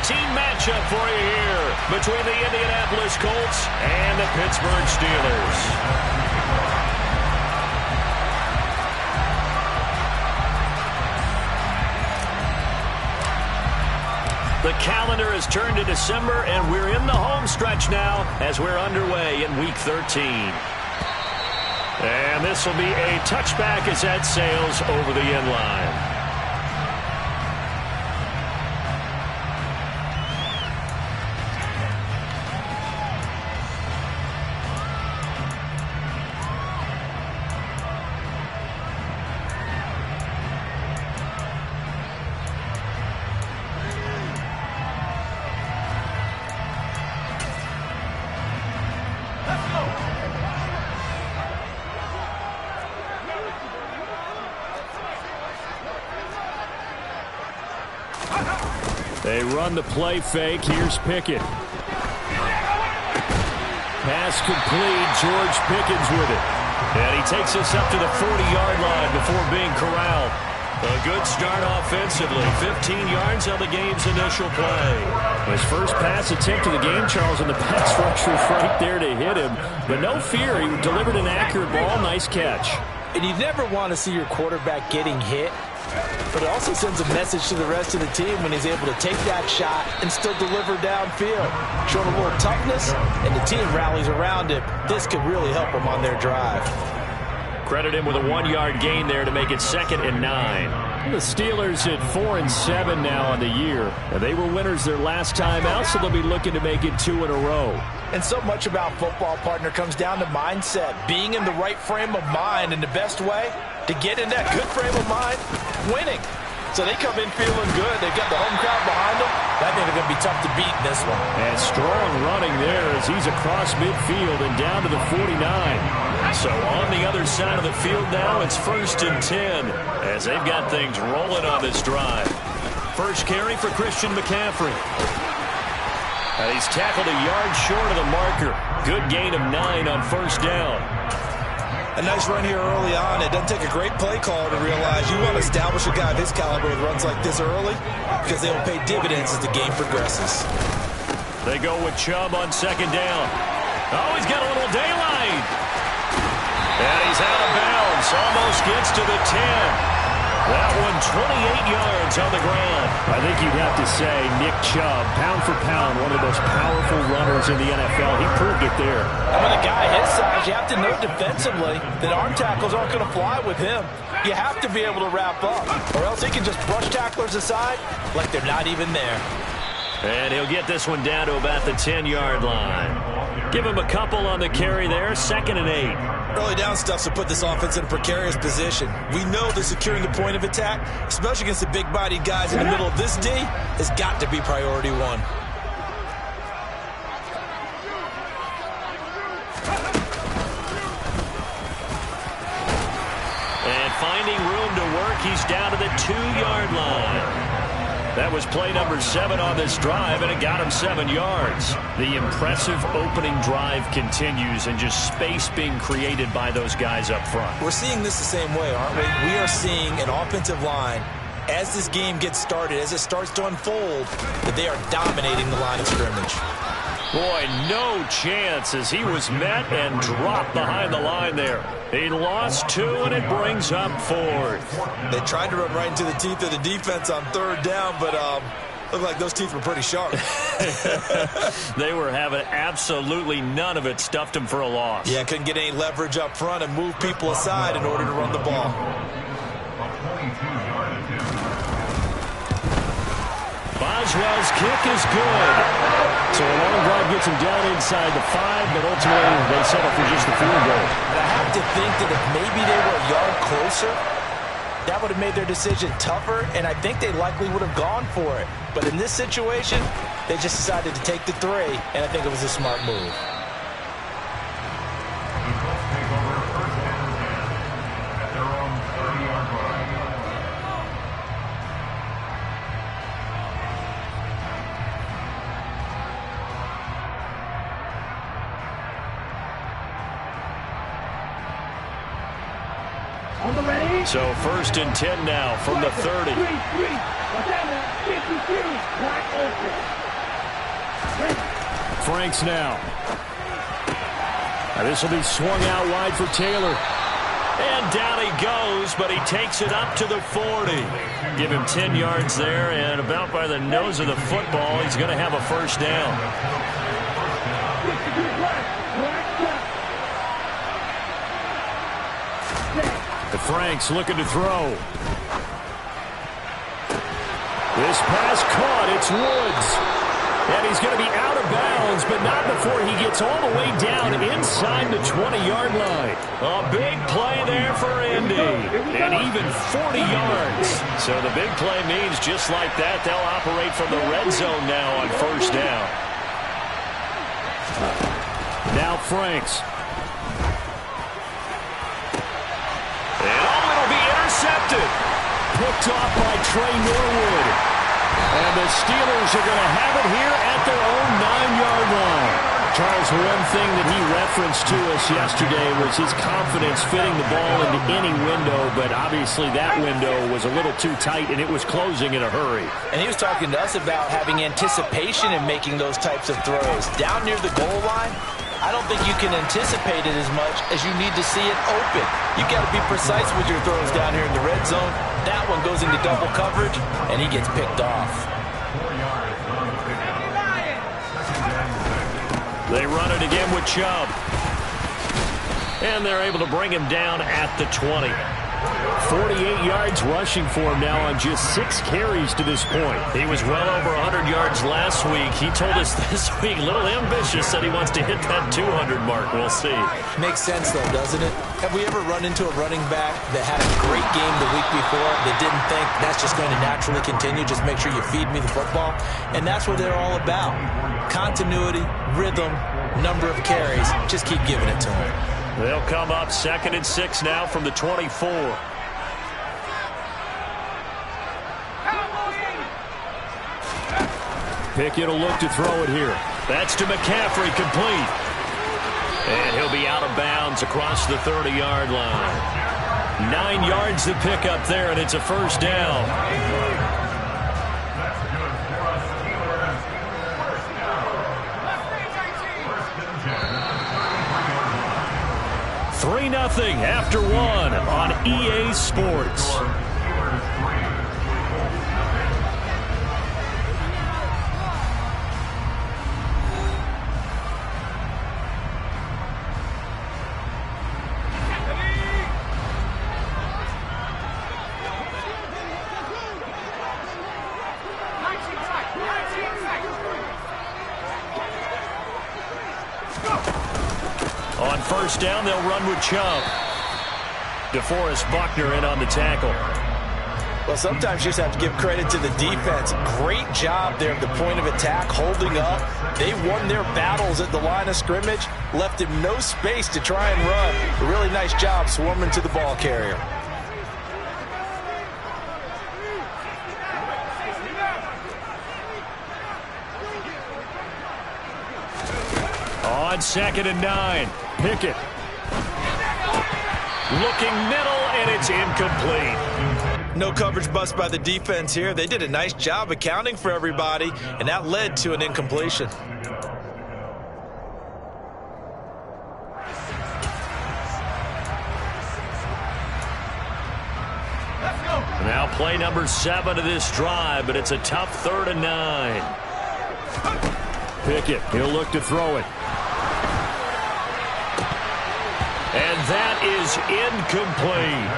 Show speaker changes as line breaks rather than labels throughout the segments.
Team matchup for you here between the Indianapolis Colts and the Pittsburgh Steelers. The calendar has turned to December, and we're in the home stretch now as we're underway in Week 13. And this will be a touchback as that sails over the end line. They run the play fake. Here's Pickett. Pass complete. George Pickens with it. And he takes us up to the 40-yard line before being corralled. A good start offensively. 15 yards on the game's initial play. His first pass attempt of the game, Charles, and the pass rush was right there to hit him. But no fear. He delivered an accurate ball. Nice catch.
And you never want to see your quarterback getting hit. But it also sends a message to the rest of the team when he's able to take that shot and still deliver downfield. Showing a little toughness, and the team rallies around him. This could really help them on their drive.
Credit him with a 1-yard gain there to make it 2nd and 9.
The Steelers at 4-7 now on the year. And they were winners their last time out, so they'll be looking to make it 2 in a row.
And so much about football, partner, comes down to mindset. Being in the right frame of mind, and the best way to get in that good frame of mind, winning. So they come in feeling good. They've got the home crowd behind them. I think they're going to be tough to beat in this one.
And strong running there as he's across midfield and down to the 49.
So on the other side of the field now, it's 1st and 10 as they've got things rolling on this drive. First carry for Christian McCaffrey. And he's tackled a yard short of the marker. Good gain of 9 on 1st down.
A nice run here early on. It doesn't take a great play call to realize you want to establish a guy of his caliber with runs like this early because they will pay dividends as the game progresses.
They go with Chubb on 2nd down. Oh, he's got a little daylight. And he's out of bounds. Almost gets to the 10. That one 28 yards on the ground.
I think you'd have to say Nick Chubb, pound for pound, one of the most powerful runners in the NFL. He proved it there.
And with a guy his size, you have to know defensively that arm tackles aren't going to fly with him. You have to be able to wrap up, or else he can just brush tacklers aside like they're not even there.
And he'll get this one down to about the 10-yard line. Give him a couple on the carry there, 2nd and 8.
Early down stuff to put this offense in a precarious position. We know that securing the point of attack, especially against the big-bodied guys in the middle of this D, has got to be priority 1.
And finding room to work, he's down to the 2-yard line. That was play number 7 on this drive, and it got him 7 yards. The impressive opening drive continues, and just space being created by those guys up front.
We're seeing this the same way, aren't we? We are seeing an offensive line, as this game gets started, as it starts to unfold, that they are dominating the line of scrimmage.
Boy, no chance as he was met and dropped behind the line there. He lost 2, and it brings up 4th.
They tried to run right into the teeth of the defense on 3rd down, but looked like those teeth were pretty sharp.
They were having absolutely none of it. Stuffed him for a loss.
Yeah, couldn't get any leverage up front and move people aside in order to run the ball.
Boswell's kick is good.
So a long drive gets him down inside the 5, but ultimately they settle for just the field goal.
I have to think that if maybe they were a yard closer, that would have made their decision tougher, and I think they likely would have gone for it. But in this situation, they just decided to take the 3, and I think it was a smart move.
So 1st and 10 now from the 30.
Franks now. This will be swung out wide for Taylor.
And down he goes, but he takes it up to the 40. Give him 10 yards there, and about by the nose of the football, he's going to have a first down.
Franks looking to throw. This pass caught. It's Woods. And he's going to be out of bounds, but not before he gets all the way down inside the 20-yard line.
A big play there for Indy. And even 40 yards. So the big play means just like that, they'll operate from the red zone now on first down.
Now Franks.
Intercepted.
Picked off by Trey Norwood. And the Steelers are going to have it here at their own 9-yard line. Charles, one thing that he referenced to us yesterday was his confidence fitting the ball into any window, but obviously that window was a little too tight, and it was closing in a hurry.
And he was talking to us about having anticipation in making those types of throws. Down near the goal line, I don't think you can anticipate it as much as you need to see it open. You got to be precise with your throws down here in the red zone. That one goes into double coverage, and he gets picked off.
They run it again with Chubb. And they're able to bring him down at the 20.
48 yards rushing for him now on just 6 carries to this point.
He was well over 100 yards last week. He told us this week, a little ambitious, said he wants to hit that 200 mark. We'll see.
Makes sense, though, doesn't it? Have we ever run into a running back that had a great game the week before that didn't think that's just going to naturally continue? Just make sure you feed me the football. And that's what they're all about. Continuity, rhythm, number of carries. Just keep giving it to him.
They'll come up 2nd and 6 now from the 24.
Pickett will look to throw it here.
That's to McCaffrey, complete. And he'll be out of bounds across the 30-yard line. 9 yards to pick up there, and it's a first down. 3-0 after 1 on EA Sports. On first down, they'll run with Chubb. DeForest Buckner in on the tackle.
Well, sometimes you just have to give credit to the defense. Great job there at the point of attack, holding up. They won their battles at the line of scrimmage, left him no space to try and run. A really nice job swarming to the ball carrier.
On 2nd and 9, Pickett. Looking middle, and it's incomplete.
No coverage bust by the defense here. They did a nice job accounting for everybody, and that led to an incompletion.
Now play number 7 of this drive, but it's a tough 3rd and 9.
Pickett, he'll look to throw it.
And that is incomplete.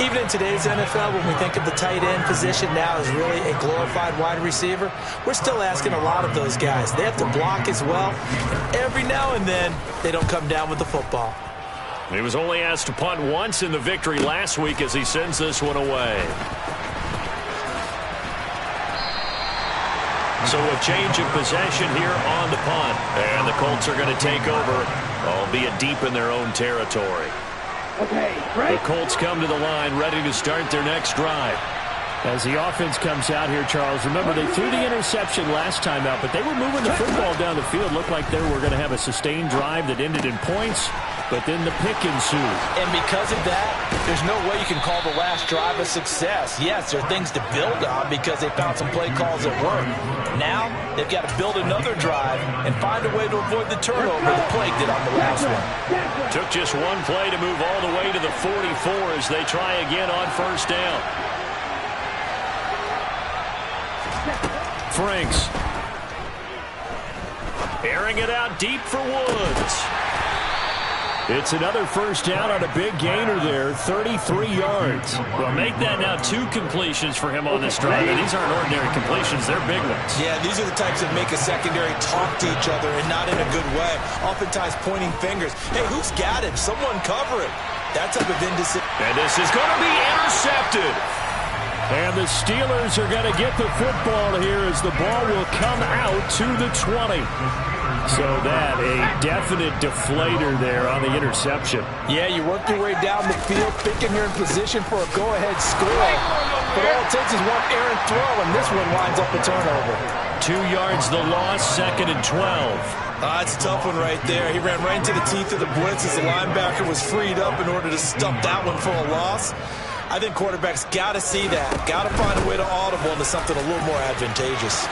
Even in today's NFL, when we think of the tight end position now as really a glorified wide receiver, we're still asking a lot of those guys. They have to block as well. Every now and then, they don't come down with the football.
He was only asked to punt once in the victory last week as he sends this one away. So a change of possession here on the punt. And the Colts are going to take over, albeit deep in their own territory.
Okay, right.
The Colts come to the line ready to start their next drive.
As the offense comes out here, Charles, remember they threw the interception last time out, but they were moving the football down the field. Looked like they were going to have a sustained drive that ended in points, but then the pick ensued.
And because of that, there's no way you can call the last drive a success. Yes, there are things to build on because they found some play calls that work. Now, they've got to build another drive and find a way to avoid the turnover the play did on the last one.
Took just one play to move all the way to the 44 as they try again on first down. Franks. Airing it out deep for Woods.
It's another first down on a big gainer there, 33 yards.
Well, make that now 2 completions for him on this drive, and these aren't ordinary completions. They're big ones.
Yeah, these are the types that make a secondary talk to each other and not in a good way. Oftentimes pointing fingers. Hey, who's got him? Someone cover it. That type of indecision.
And this is going to be intercepted.
And the Steelers are going to get the football here as the ball will come out to the 20. So that, a definite deflator there on the interception.
Yeah, you work your way down the field, thinking you're in position for a go-ahead score. But all it takes is one errant throw, and this one winds up a turnover.
2 yards the loss, 2nd and 12.
That's a tough one right there. He ran right into the teeth of the blitz as the linebacker was freed up in order to stump that one for a loss. I think quarterbacks got to see that. Got to find a way to audible into something a little more advantageous.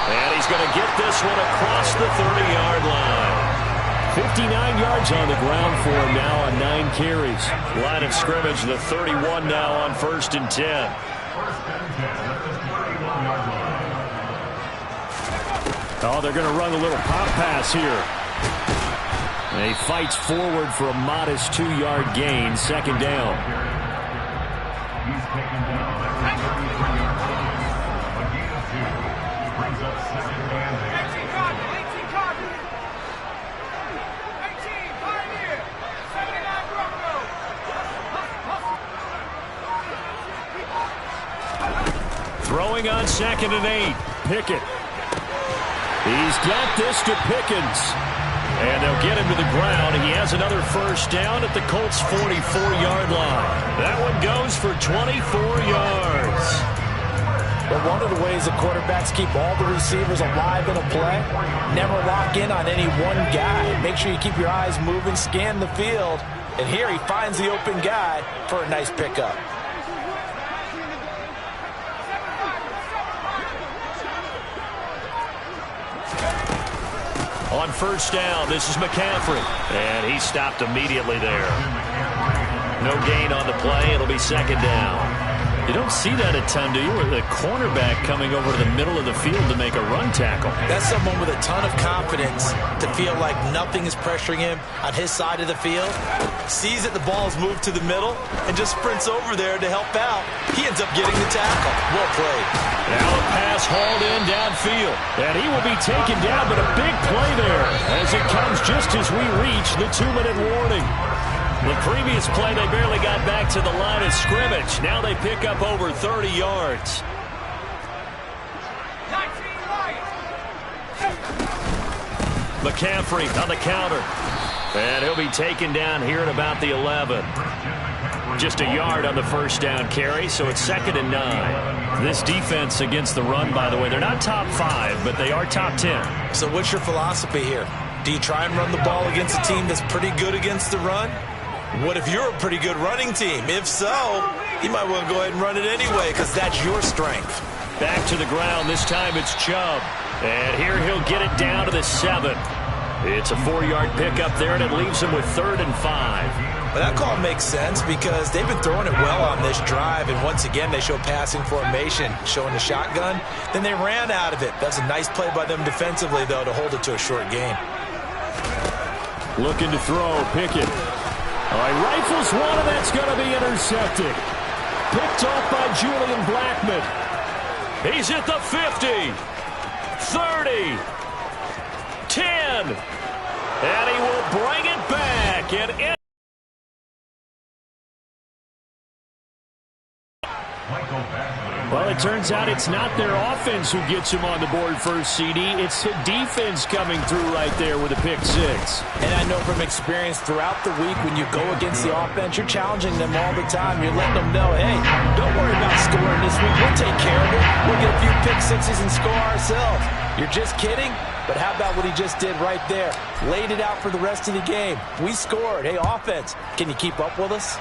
And he's going to get this one across the 30-yard line.
59 yards on the ground for him now on 9 carries.
Line of scrimmage, the 31 now on 1st and 10.
Oh, they're going to run a little pop pass here. And he fights forward for a modest 2-yard gain, 2nd down.
Throwing on 2nd and 8.
Pickett. He's got this to Pickens.
And they'll get him to the ground. He has another first down at the Colts' 44-yard line. That one goes for 24 yards.
But one of the ways the quarterbacks keep all the receivers alive in a play, never lock in on any one guy. Make sure you keep your eyes moving, scan the field. And here he finds the open guy for a nice pickup.
On first down, this is McCaffrey. And he stopped immediately there. No gain on the play. It'll be 2nd down. You don't see that a ton, do you? With a cornerback coming over to the middle of the field to make a run tackle.
That's someone with a ton of confidence to feel like nothing is pressuring him on his side of the field. Sees that the ball is moved to the middle and just sprints over there to help out. He ends up getting the tackle. Well played.
Now a pass hauled in downfield.
And he will be taken down, but a big play there as it comes just as we reach the 2-minute warning.
The previous play, they barely got back to the line of scrimmage. Now they pick up over 30 yards. McCaffrey on the counter. And he'll be taken down here at about the 11. Just a yard on the first down carry, so it's 2nd and 9. This defense against the run, by the way, they're not top 5, but they are top 10.
So what's your philosophy here? Do you try and run the ball against a team that's pretty good against the run? What if you're a pretty good running team? If so, you might want to go ahead and run it anyway because that's your strength.
Back to the ground. This time it's Chubb. And here he'll get it down to the 7. It's a 4-yard pickup there, and it leaves him with 3rd and 5.
Well, that call makes sense because they've been throwing it well on this drive, and once again they show passing formation, showing the shotgun. Then they ran out of it. That's a nice play by them defensively, though, to hold it to a short gain.
Looking to throw, Pickett. All right, rifles one, and that's going to be intercepted. Picked off by Julian Blackmon.
He's at the 50, 30, 10, and he will bring it back. And
well, it turns out it's not their offense who gets him on the board first, CD. It's the defense coming through right there with a pick six.
And I know from experience throughout the week, when you go against the offense, you're challenging them all the time. You're letting them know, hey, don't worry about scoring this week. We'll take care of it. We'll get a few pick sixes and score ourselves. You're just kidding? But how about what he just did right there? Laid it out for the rest of the game. We scored. Hey, offense, can you keep up with us?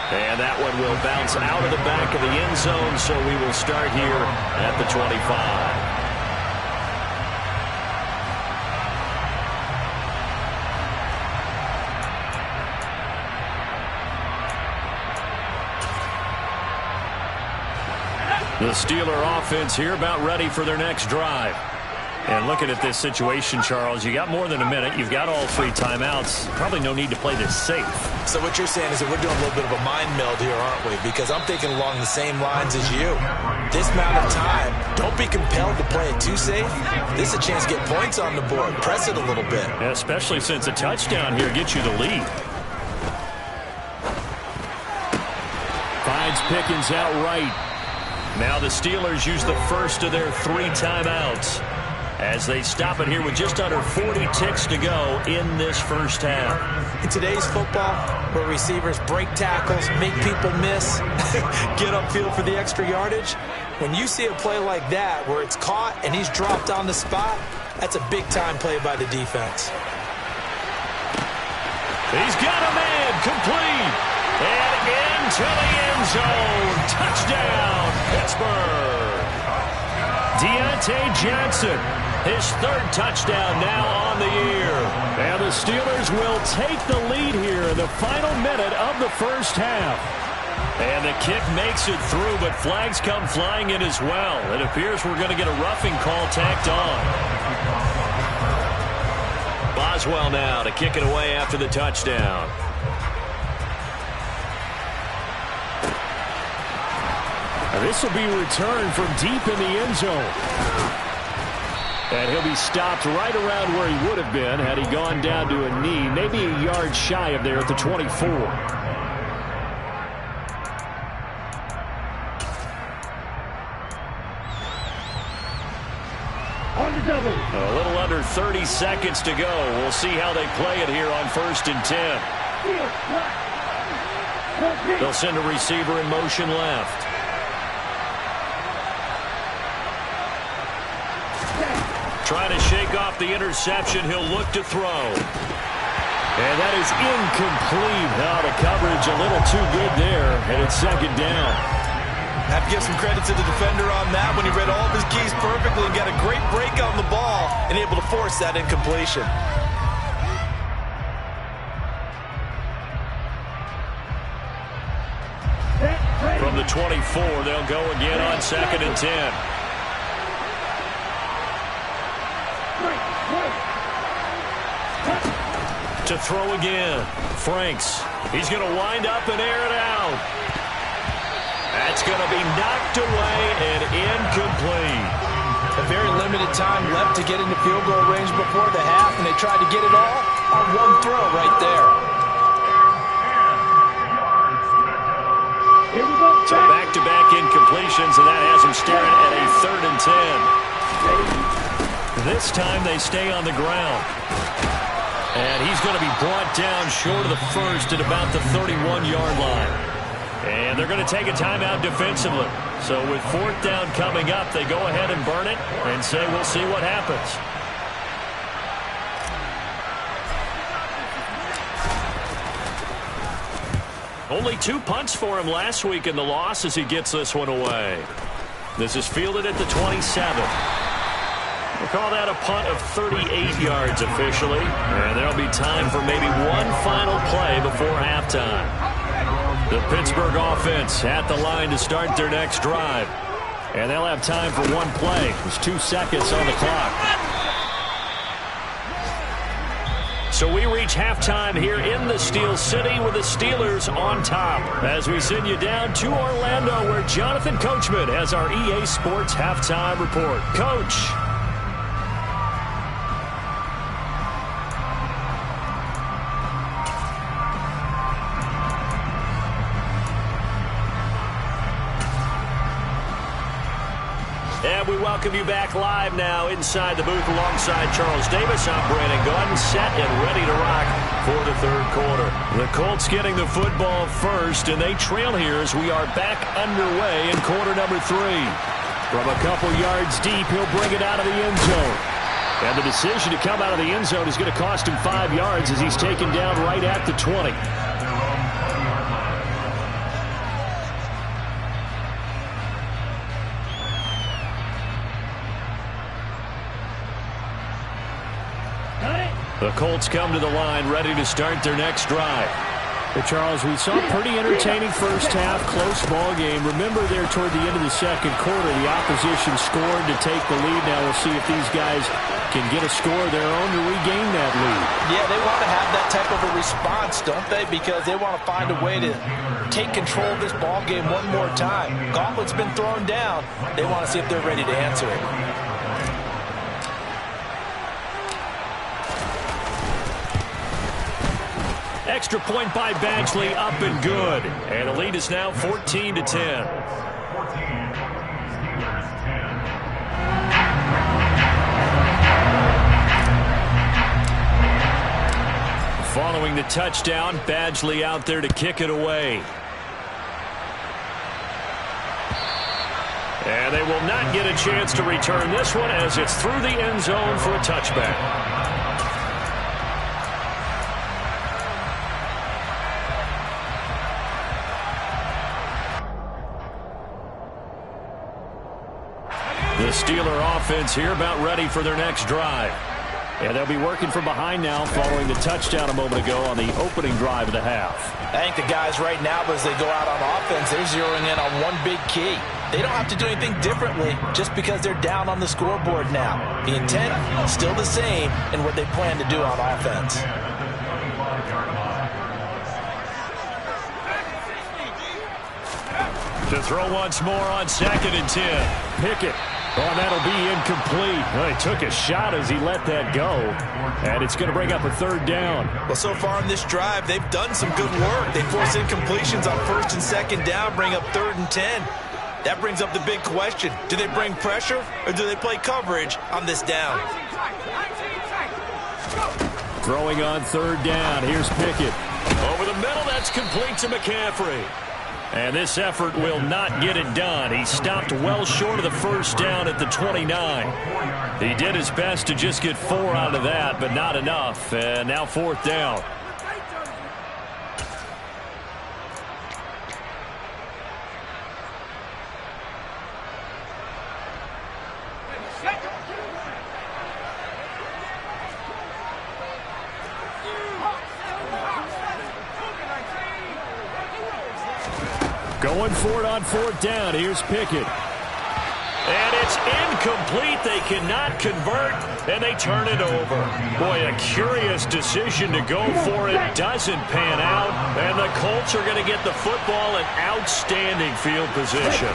And that one will bounce out of the back of the end zone, so we will start here at the 25. The Steeler offense here about ready for their next drive. And looking at this situation, Charles, you got more than a minute. You've got all 3 timeouts. Probably no need to play this safe.
So what you're saying is that we're doing a little bit of a mind meld here, aren't we? Because I'm thinking along the same lines as you. This amount of time, don't be compelled to play it too safe. This is a chance to get points on the board. Press it a little bit.
Yeah, especially since a touchdown here gets you the lead.
Finds Pickens outright.
Now the Steelers use the first of their 3 timeouts as they stop it here with just under 40 ticks to go in this first half.
In today's football, where receivers break tackles, make people miss, get upfield for the extra yardage, when you see a play like that where it's caught and he's dropped on the spot, that's a big-time play by the defense.
He's got a man, complete, and into the end zone. Touchdown, Pittsburgh. Deontay Johnson, his 3rd touchdown now on the year.
And the Steelers will take the lead here in the final minute of the first half.
And the kick makes it through, but flags come flying in as well. It appears we're going to get a roughing call tacked on. Boswell now to kick it away after the touchdown.
This will be returned from deep in the end zone. And he'll be stopped right around where he would have been had he gone down to a knee, maybe a yard shy of there at the 24.
A little under 30 seconds to go. We'll see how they play it here on 1st and 10. They'll send a receiver in motion left. Trying to shake off the interception. He'll look to throw.
And that is incomplete. Now the coverage a little too good there, and it's 2nd down.
I have to give some credit to the defender on that when he read all of his keys perfectly and got a great break on the ball and able to force that incompletion.
From the 24, they'll go again on 2nd and 10. To throw again. Franks. He's going to wind up and air it out. That's going to be knocked away and incomplete.
A very limited time left to get into field goal range before the half, and they tried to get it all on one throw right there.
So back-to-back incompletions, and that has him staring at a 3rd and 10. This time they stay on the ground. And he's going to be brought down short of the first at about the 31-yard line. And they're going to take a timeout defensively. So with 4th down coming up, they go ahead and burn it and say we'll see what happens. Only 2 punts for him last week in the loss as he gets this one away. This is fielded at the 27. We'll call that a punt of 38 yards officially. And there'll be time for maybe one final play before halftime. The Pittsburgh offense at the line to start their next drive. And they'll have time for one play. There's 2 seconds on the clock. So we reach halftime here in the Steel City with the Steelers on top. As we send you down to Orlando where Jonathan Coachman has our EA Sports halftime report. Coach. And we welcome you back live now inside the booth alongside Charles Davis. I'm Brandon Gaudin, set and ready to rock for the third quarter. The Colts getting the football first, and they trail here as we are back underway in quarter number 3. From a couple yards deep, he'll bring it out of the end zone. And the decision to come out of the end zone is going to cost him 5 yards as he's taken down right at the 20. The Colts come to the line, ready to start their next drive.
Well, Charles, we saw a pretty entertaining first half, close ball game. Remember there toward the end of the second quarter, the opposition scored to take the lead. Now we'll see if these guys can get a score of their own to regain that lead.
Yeah, they want to have that type of a response, don't they? Because they want to find a way to take control of this ball game one more time. Gauntlet's been thrown down. They want to see if they're ready to answer it.
Extra point by Badgley, up and good. And the lead is now 14-10. Following the touchdown, Badgley out there to kick it away. And they will not get a chance to return this one as it's through the end zone for a touchback. The Steeler offense here about ready for their next drive. And they'll be working from behind now following the touchdown a moment ago on the opening drive of the half.
I think the guys right now, as they go out on offense, they're zeroing in on one big key. They don't have to do anything differently just because they're down on the scoreboard now. The intent still the same in what they plan to do on offense.
To throw once more on 2nd and 10.
Pickett. Oh, that'll be incomplete. Well, he took a shot as he let that go. And it's going to bring up a third down.
Well, so far in this drive, they've done some good work. They force incompletions on 1st and 2nd down, bring up 3rd and 10. That brings up the big question. Do they bring pressure or do they play coverage on this down?
Throwing on 3rd down. Here's Pickett.
Over the middle, that's complete to McCaffrey. And this effort will not get it done. He stopped well short of the first down at the 29. He did his best to just get 4 out of that, but not enough. And now 4th down.
Going for it on 4th down. Here's Pickett.
And it's incomplete. They cannot convert, and they turn it over. Boy, a curious decision to go for it. Doesn't pan out, and the Colts are going to get the football in outstanding field position.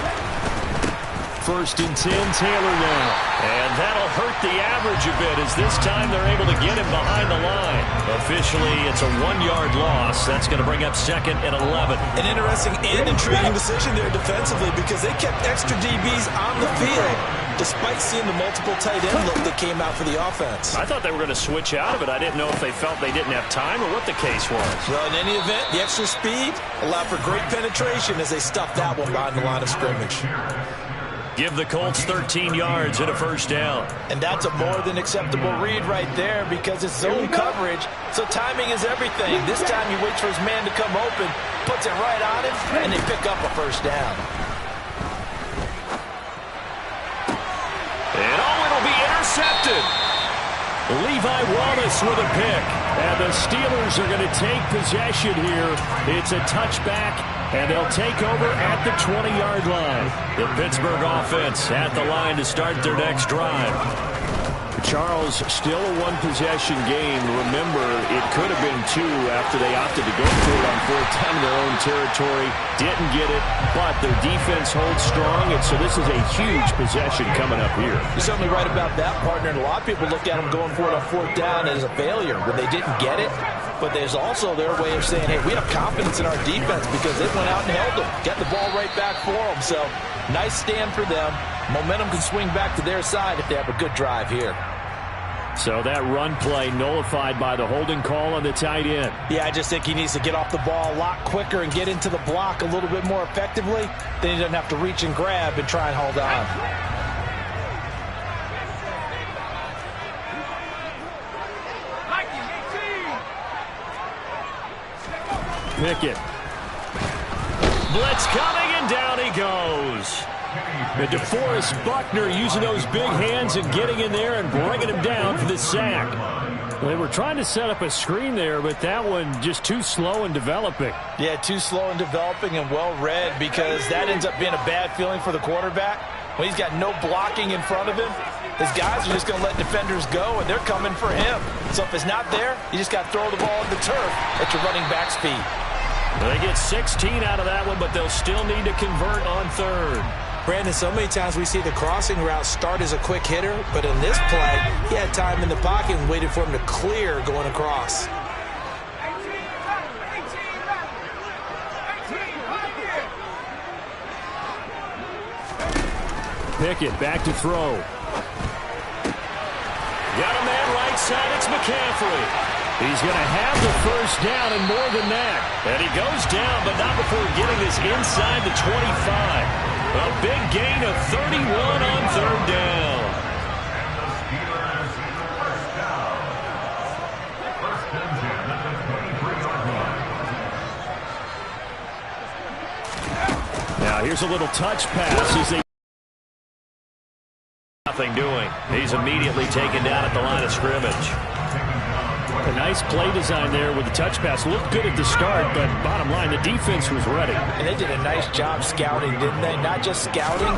1st and 10, Taylor now.
And that'll hurt the average a bit as this time they're able to get him behind the line. Officially, it's a 1-yard loss. That's going to bring up 2nd and 11.
An interesting and intriguing decision there defensively because they kept extra DBs on the field despite seeing the multiple tight end look that came out for the offense.
I thought they were going to switch out of it. I didn't know if they felt they didn't have time or what the case was.
Well, in any event, the extra speed allowed for great penetration as they stuffed that one behind the line of scrimmage.
Give the Colts 13 yards and a 1st down.
And that's a more than acceptable read right there because it's zone coverage, so timing is everything. This time he waits for his man to come open, puts it right on him, and they pick up a 1st down.
And it'll be intercepted.
Levi Wallace with a pick. And the Steelers are going to take possession here. It's a touchback, and they'll take over at the 20-yard line.
The Pittsburgh offense at the line to start their next drive.
Charles, still a one-possession game. Remember, it could have been 2 after they opted to go for it on 4th down in their own territory. Didn't get it, but their defense holds strong, and so this is a huge possession coming up here.
You're certainly right about that, partner, and a lot of people look at them going for it on 4th down as a failure when they didn't get it. But there's also their way of saying, hey, we have confidence in our defense because it went out and held them, got the ball right back for them. So nice stand for them. Momentum can swing back to their side if they have a good drive here.
So that run play nullified by the holding call on the tight end.
Yeah, I just think he needs to get off the ball a lot quicker and get into the block a little bit more effectively. Then he doesn't have to reach and grab and try and hold on.
Pickett. Blitz coming, and down he goes. And DeForest Buckner using those big hands and getting in there and bringing him down for the sack. They were trying to set up a screen there, but that one just too slow in developing.
Yeah, too slow in developing and well read, because that ends up being a bad feeling for the quarterback. When he's got no blocking in front of him, his guys are just going to let defenders go, and they're coming for him. So if it's not there, you just got to throw the ball in the turf at your running back speed.
They get 16 out of that one, but they'll still need to convert on third.
Brandon, so many times we see the crossing route start as a quick hitter, but in this play, he had time in the pocket and waited for him to clear going across.
Pickett back to throw.
Got a man right side. It's McCaffrey.
He's going to have the first down and more than that.
And he goes down, but not before getting this inside the 25. A big gain of 31 on third down.
Now here's a little touch pass as they...
Nothing doing. He's immediately taken down at the line of scrimmage.
A nice play design there with the touch pass. Looked good at the start, but bottom line, the defense was ready.
And they did a nice job scouting, didn't they? Not just scouting,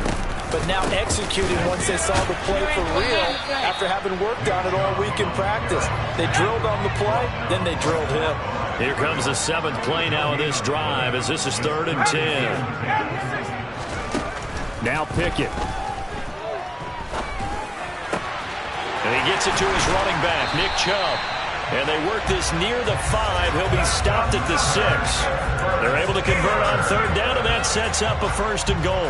but now executing once they saw the play for real after having worked on it all week in practice. They drilled on the play, then they drilled him.
Here comes the 7th play now of this drive, as this is 3rd and 10.
Now Pickett.
And he gets it to his running back, Nick Chubb. And they work this near the 5. He'll be stopped at the 6. They're able to convert on third down, and that sets up a 1st and goal.